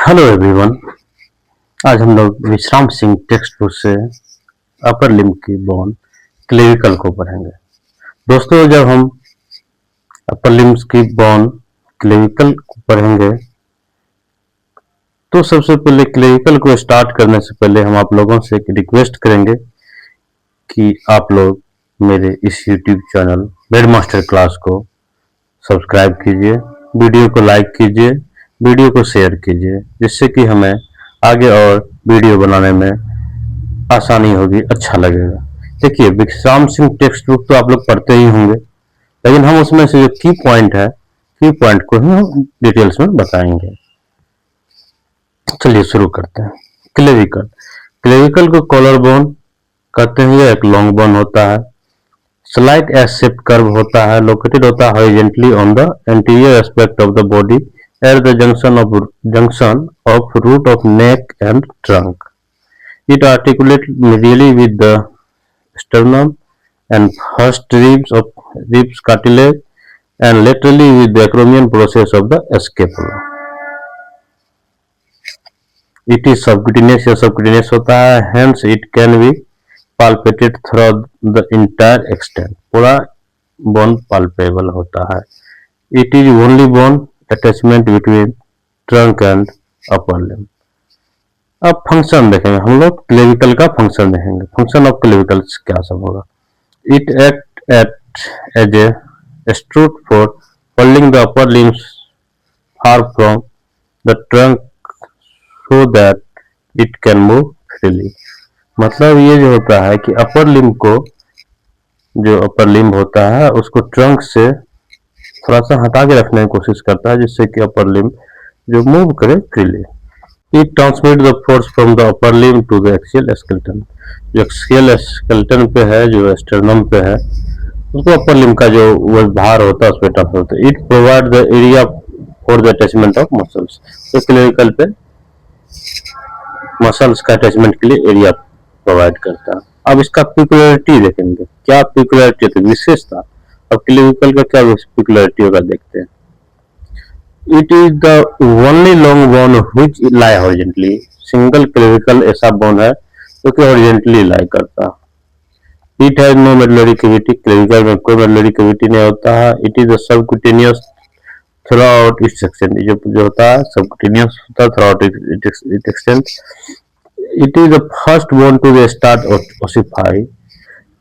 Hello everyone. आज हम लोग विश्राम सिंह टेक्स्ट बुक से अपर लिम्ब की बोन क्लेविकल को पढ़ेंगे। दोस्तों, जब हम अपर लिम्ब की बोन क्लेविकल को पढ़ेंगे तो सबसे पहले क्लेविकल को स्टार्ट करने से पहले हम आप लोगों से एक रिक्वेस्ट करेंगे कि आप लोग मेरे इस YouTube channel bed master class को सब्सक्राइब कीजिए, वीडियो को लाइक कीजिए, वीडियो को शेयर कीजिए, जिससे कि हमें आगे और वीडियो बनाने में आसानी होगी, अच्छा लगेगा। देखिए, विश्राम सिंह टेक्स्ट बुक तो आप लोग पढ़ते ही होंगे, लेकिन हम उसमें से जो की पॉइंट है, की पॉइंट को ही हम डिटेल्स में बताएंगे। चलिए शुरू करते हैं। क्लेविकल क्लेविकल को कॉलर बोन कहते हैं। यह एक लॉन्ग बोन होता है, स्लाइट एस शेप्ड कर्व होता है, लोकेटेड होता है horizontally on the anterior aspect of the body at the junction of root of neck and trunk. It articulates medially with the sternum and first ribs cartilage and laterally with the acromion process of the scapula. It is subcutaneous या subcutaneous होता है, hence it can be palpated through the entire extent. पूरा bone palpable होता है. It is only bone attachment between trunk and upper limb. अब function देखेंगे हम लोग, क्लेविकल का फंक्शन देखेंगे। फंक्शन ऑफ क्लेविकल क्या सब होगा? It act at as a strut for holding the upper limbs far from the trunk so that it can move freely. मतलब ये जो होता है कि अपर लिम्ब को, जो अपर लिम्ब होता है उसको ट्रंक से थोड़ा सा हटा के रखने की कोशिश करता है, जिससे कि अपर लिम्ब जो मूव करे freely. It transmit the force from the upper limb to the axial skeleton. जो एक्सियल स्केलेटन पे है, जो स्टर्नम पे है, उसको अपर लिम्ब का जो वो भार होता है उस पर ट्रांसफर होता है। It provide the area for the attachment of muscles. तो क्लेविकल पे मसल्स का अटैचमेंट के लिए एरिया प्रोवाइड करता है। अब इसका पिकुलरिटी देखेंगे, क्या पिकुलरिटी है, विशेषता। अब क्लेविकल का क्या पिकुलरिटी होगा देखते हैं। It is the only long bone which lie horizontally. Single clavicle ऐसा बोन है जो कि हॉरिजॉन्टली लाई करता है। It has no medullary cavity. Clavicle में कोई मेडुलरी कैविटी नहीं होता है। It is the subcutaneous throughout its extent. जो होता है सबक्यूटेनियस होता है throughout its extent. It is the first bone to be start ossify,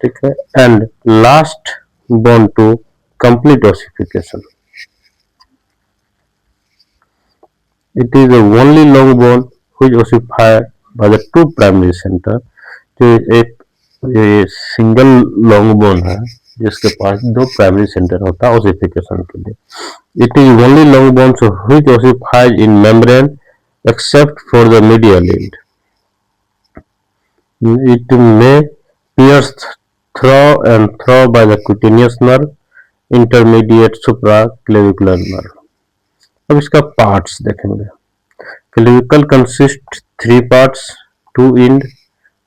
ठीक है, and last bone to complete ossification. It is the only long bone which ossified by the two primary center. जो एक single long bone है जिसके पास दो primary centre होता है ossification के लिए। It is only long bones which ossifies in membrane except for the medial end. It may pierce through and through by the cutaneous nerve, intermediate supraclavicular nerve. अब इसका parts देखेंगे। Clavicle consist 3 parts, 2 end,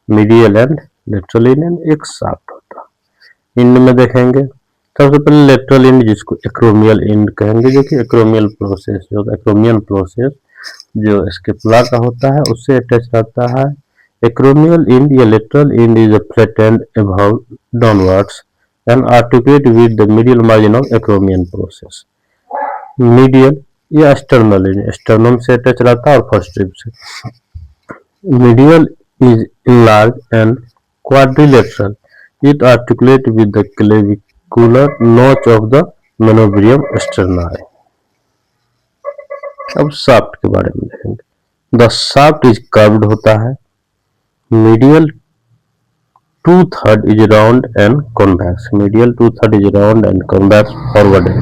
medial and lateral end and एक shaft होता है। End में देखेंगे सबसे पहले लेटरल इंड, जिसको एक्रोमियल इंड कहेंगे, जो कि एक्रोमियल प्रोसेस जो एक्रोमियन प्रोसेस जो स्केपुला का होता है उससे अटैच रहता है। Acromial end या lateral end is flattened above downwards and articulate with the medial margin of acromion process. Medial या sternal end, sternum से अटैच रहता है और फर्स्ट रिब से। Medial is enlarged and quadrilateral. It articulates with the clavicular notch of the manubrium sterni. अब shaft के बारे में देखेंगे। The shaft is curved होता है। Medial 2/3 is round and convex. Medial 2/3 is round and convex forwarded,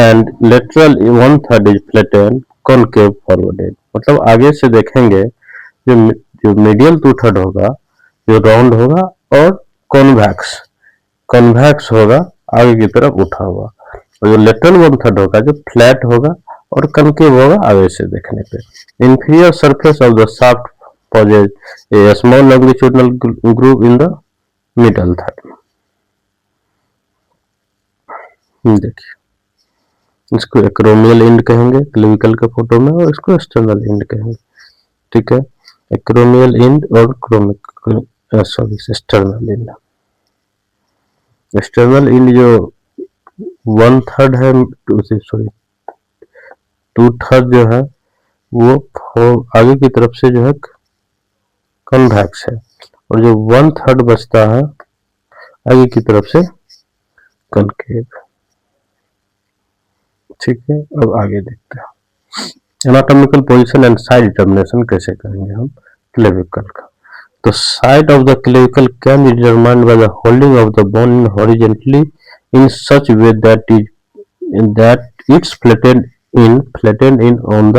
and lateral 1/3 is flattened concave forwarded. मतलब आगे से देखेंगे जो medial 2/3 होगा, जो राउंड होगा और कॉन्वेक्स होगा, आगे की तरफ उठा हुआ, और जो lateral 1/3 होगा जो फ्लैट होगा और कनकेव होगा आगे से देखने पे। Inferior surface of the shaft possess a small longitudinal groove in the middle third. देखिए इसको एक्रोमियल एंड कहेंगे क्लेविकल के फोटो में, और इसको एक्सटर्नल एंड कहेंगे। ठीक है, एक्रोमियल एंड और sorry external and. External and जो 1/3 है, सॉरी 2/3 जो है वो आगे की तरफ से जो है कन्वेक्स है, और जो 1/3 बचता है आगे की तरफ से कनकेव। ठीक है, अब आगे देखते हैं anatomical position and side determination कैसे करेंगे हम क्लेविकल का। तो side of the clavicle can be determined by the holding of the bone in horizontally in such way that it's flattened in on the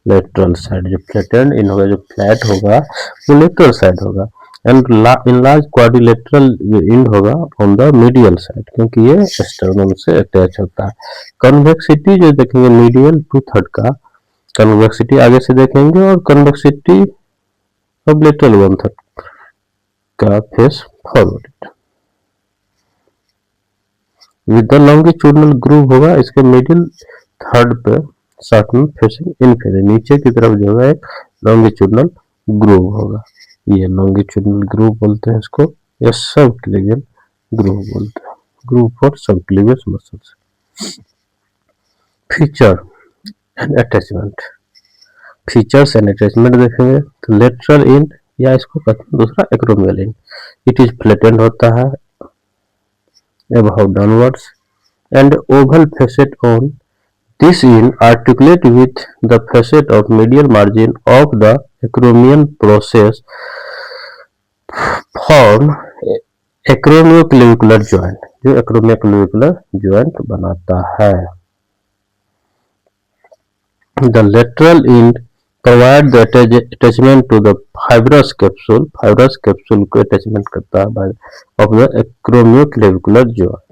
lateral side. जो flattened इन होगा, जो flat होगा वो लेटरल साइड होगा, and in large quadrilateral जो end होगा on the medial side, क्योंकि ये एक्सटर्नल से अटैच होता है। कन्वेक्सिटी जो देखेंगे मीडियल 2/3 का कन्वेक्सिटी आगे से देखेंगे, और कन्वेक्सिटी ऑफ लेटरल 1/3 का face forward with the longitudinal groove होगा इसके मिडिल थर्ड पे साथ में फेसिंग इनफीरियर, नीचे की तरफ जो है एक लॉन्गिट्यूडनल ग्रूव होगा। ये लॉन्गिट्यूडनल ग्रूव बोलते हैं इसको, या सबक्लेवियल ग्रूव बोलते हैं, groove for subclavius muscles. Feature and attachment, features and attachment देखेंगे तो लेटरल एंड, या इसको कहते हैं दूसरा acromial end, it is flattened होता है above downwards and oval facet on this end articulate with the facet of medial margin of the acromion process form acromioclavicular joint, जो acromioclavicular joint बनाता है। The lateral end provide the attachment to the fibrous capsule को attachment करता है of the acromioclavicular joint।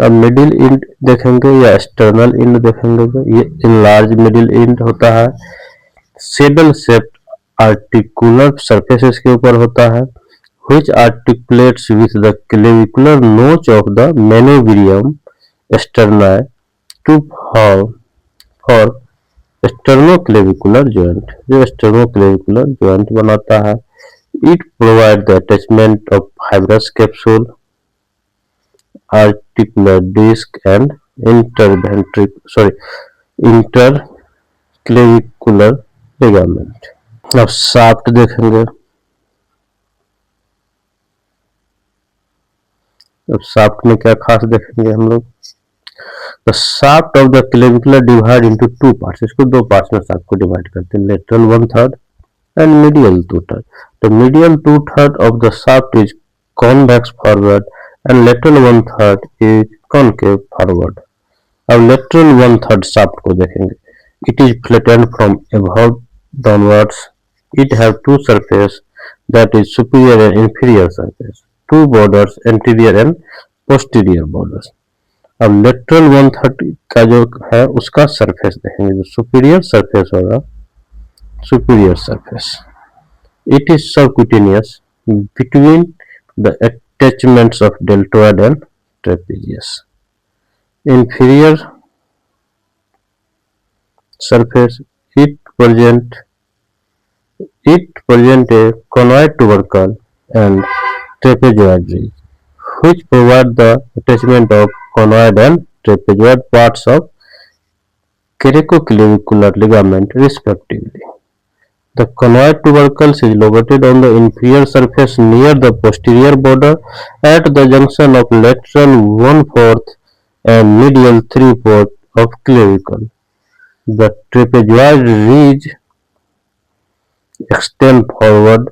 अब middle end देखेंगे या external end देखेंगे तो ये इनलार्ज मिडिल इंड होता है, सेडल शेप्ड आर्टिकुलर सरफेसेस के ऊपर होता है, which articulates with the clavicular notch of the manubrium sterni to for sternoclavicular joint, जो sternoclavicular joint बनाता है। It provides the attachment of fibrous capsule, articular disc and interclavicular ligament। अब shaft देखेंगे, अब शाफ्ट में क्या खास देखेंगे हम लोग। The shaft of the clavicular divide into two parts, इसको दो पार्ट्स में शाफ्ट को डिवाइड करते हैं, lateral 1/3 and medial 2/3। The medial 2/3 of the shaft is convex forward and lateral 1/3 is concave forward। अब lateral 1/3 shaft को देखेंगे, it is flattened from above downwards, it have two surface, that is superior and inferior surface, two borders, anterior and posterior borders। अब lateral 1/3 का जो है उसका surface देखेंगे, जो सुपीरियर सरफेस होगा, superior surface, it is subcutaneous between the attachments of deltoid and trapezius. Inferior surface, it present a conoid tubercle and trapezoid ridge, which provide the attachment of conoid and trapezoid parts of coracoClavicular ligament respectively। The conoid tubercles is located on the inferior surface near the posterior border at the junction of lateral 1/4 and medial 3/4 of clavicle। The trapezoid ridge extend forward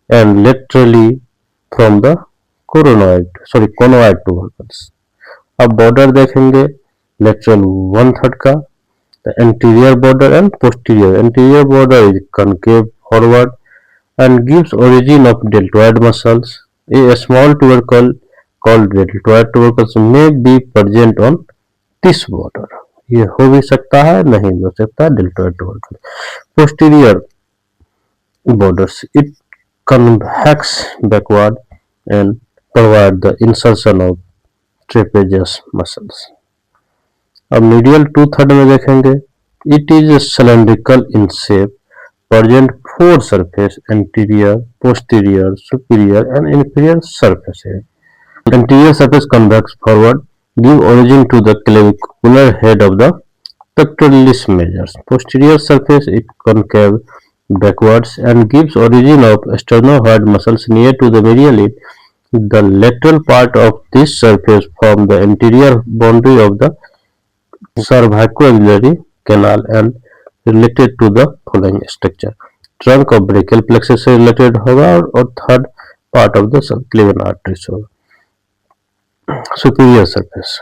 and laterally from the conoid tubercles। अब border देखेंगे lateral 1/3 का, the anterior border and posterior। Anterior border is concave forward and gives origin of deltoid muscles। A small tubercle called deltoid tubercles may be present on this border। ये हो भी सकता है, नहीं हो सकता deltoid tubercle। Posterior borders, it convex backward and provide the insertion of trapezius muscles। अब medial to third में देखेंगे, it is cylindrical in shape, present four surface: anterior, posterior, superior and inferior surfaces. Anterior surface convex forward, give origin to the clavicular head of the pectoralis major. Posterior surface is concave backwards and gives origin of sternohyoid muscles near to the medial id. The lateral part of this surface forms the anterior boundary of the cervicoaxillary canal and related to the following structure: trunk of brachial plexus से related होगा और third part of the subclavian arteries होगा. Superior surface,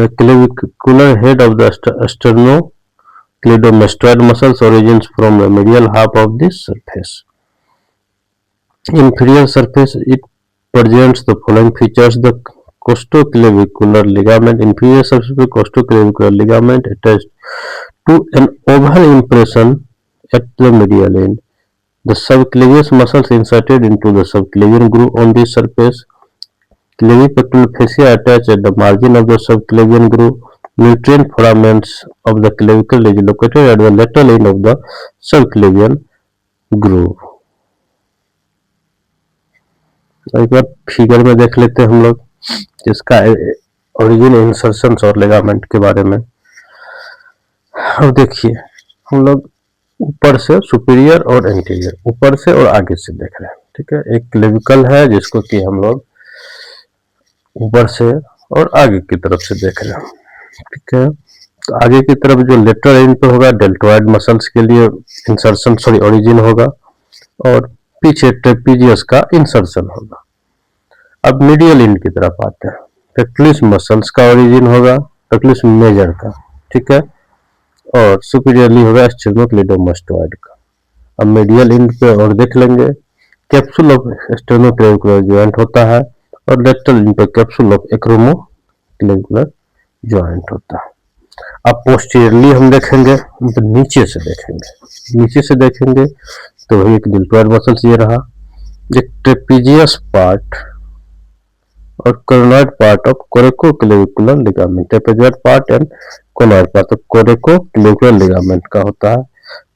the clavicular head of the sternocleidomastoid muscles origins from the medial half of this surface. Inferior surface, it presents the following features: the costoclavicular ligament, inferior surface costoclavicular ligament attached to an oval impression at the medial end. The subclavius muscles inserted into the subclavian groove on this surface. Clavipectoral fascia attached at the margin of the subclavian groove. Nutrient filaments of the clavicle is located at the lateral end of the subclavian groove. एक बार figure में देख लेते हैं हम लोग जिसका origin, insertion और ligament के बारे में. अब देखिए हम लोग ऊपर से सुपीरियर और एंटीरियर, ऊपर से और आगे से देख रहे हैं. ठीक है, एक क्लेविकल है जिसको कि हम लोग ऊपर से और आगे की तरफ से देख रहे हैं. ठीक है, तो आगे की तरफ जो लेटरल एंड पे होगा डेल्टोइड मसल्स के लिए इंसर्शन ओरिजिन होगा और पीछे ट्रेपीजियस का इंसर्शन होगा. अब मीडियल एंड की तरफ आते हैं. पेक्टोरलिस मसल्स का ओरिजिन होगा पेक्टोरलिस मेजर का. ठीक है, और सुपीरियरली होगा स्टेर्नोक्लेडोमास्टोइड का. अब मीडियल एंड पे और देख लेंगे, कैप्सूल ऑफ स्टेर्नोक्लेविकुलर जॉइंट होता है और लेटरल एंड पे कैप्सूल ऑफ एक्रोमोक्लेविकुलर जॉइंट होता है. अब पोस्टीरियरली हम देखेंगे तो नीचे से देखेंगे तो वही एक डेल्टोइड मसल्स ये रहा, एक ट्रेपीजियस पार्ट और coronoid part of coracoclavicular ligament. Trapezoid part and coronoid part of coracoclavicular ligament का होता है.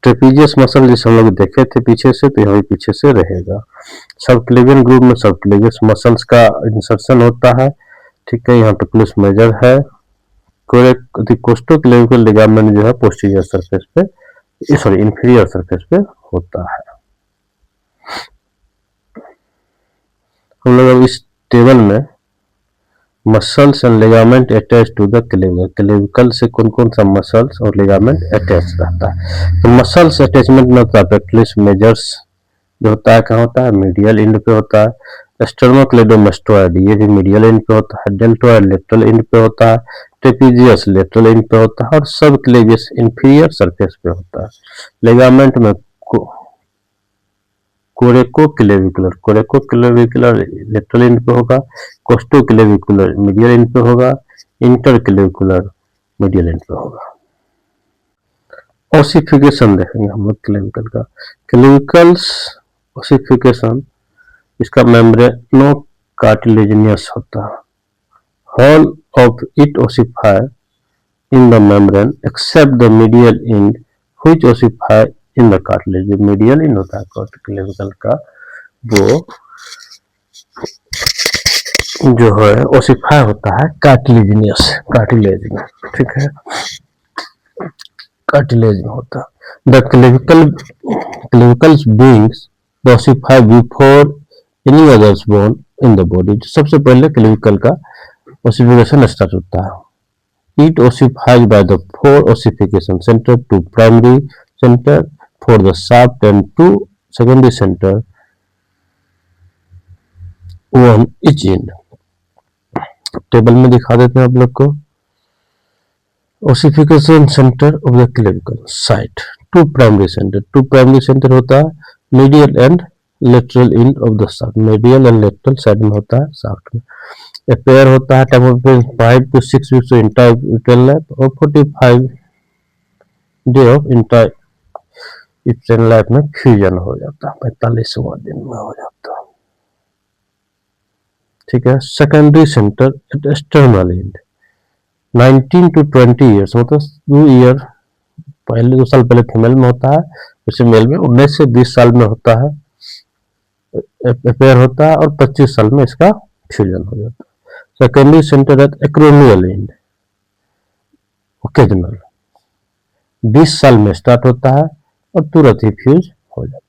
ट्रेपीजियस मसल जिसे हम लोग देखे थे पीछे से, तो यहाँ पीछे से रहेगा. सबक्लेवियन ग्रुप में सबक्लेवियस मसल्स का इंसर्शन होता है. ठीक है, यहाँ पे पेक्टोरलिस मेजर है. कोस्टोक्लेविकुलर लिगामेंट जो है पोस्टीरियर सरफेस पे, इंफीरियर सरफेस पे होता है. हम लोग अब इस टेबल में muscles and ligament attach to the clavicle, clavicle से कौन कौन सा मसल्स और लिगामेंट अटैच रहता है. तो मसल्स अटैचमेंट में होता है पेक्टोरलिस मेजर्स जो होता है कहाँ होता है, मीडियल एंड पे होता है. स्टेर्नोक्लेडोमास्टोइड ये भी मीडियल एंड पे होता है. डेल्टोइड लेटरल एंड पे होता है. ट्रेपीजियस लेटरल एंड पे होता है और सबक्लेवियस इंफीरियर सरफेस पे होता है. लिगामेंट में कोरेकोक्लेविकुलर लेटरल एंड पे होगा, कोस्टोक्लेविकुलर मीडियल एंड पे होगा, इंटरक्लेविकुलर मीडियल एंड पे होगा. ओसिफिकेशन देखेंगे हम लोग क्लेविकल का. क्लेविकल्स ओसिफिकेशन, इसका मेम्ब्रेनो कार्टिलेजिनियस होता है. All of it ossify in the membrane except the medial end which ossify in the cartilage. जो medial end होता है क्लेविकल का वो जो है ओसिफाई होता है कार्टिलेज में. ठीक है, कार्टिलेज में होता है. The clavicles beings ossify before any other bone in the body. सबसे पहले क्लेविकल का ossification स्टार्ट होता है. It ossifies by the four ossification center, two primary center for the shaft and two secondary center, one each end. Table में दिखा देते हैं आप लोग को. ossification center of the clavicle site, two primary center होता है medial and lateral end of the shaft. medial and lateral side में होता है shaft में. A pair होता है time of 5 to 6 weeks of intrauterine life और 45 डे ऑफ इंट्रायूटेरल लाइफ में फ्यूजन हो जाता है, 45वां दिन में हो जाता है. ठीक है, secondary centre at external and. 19 to 20 years मतलब 2 ईयर पहले 2 साल पहले फीमेल में होता है, जैसे मेल में 19 से 20 साल में होता है पेयर होता है, और 25 साल में इसका फ्यूजन हो जाता है। Secondary centre at acromial end occasional 20 साल में स्टार्ट होता है और तुरंत ही फ्यूज हो जाता है।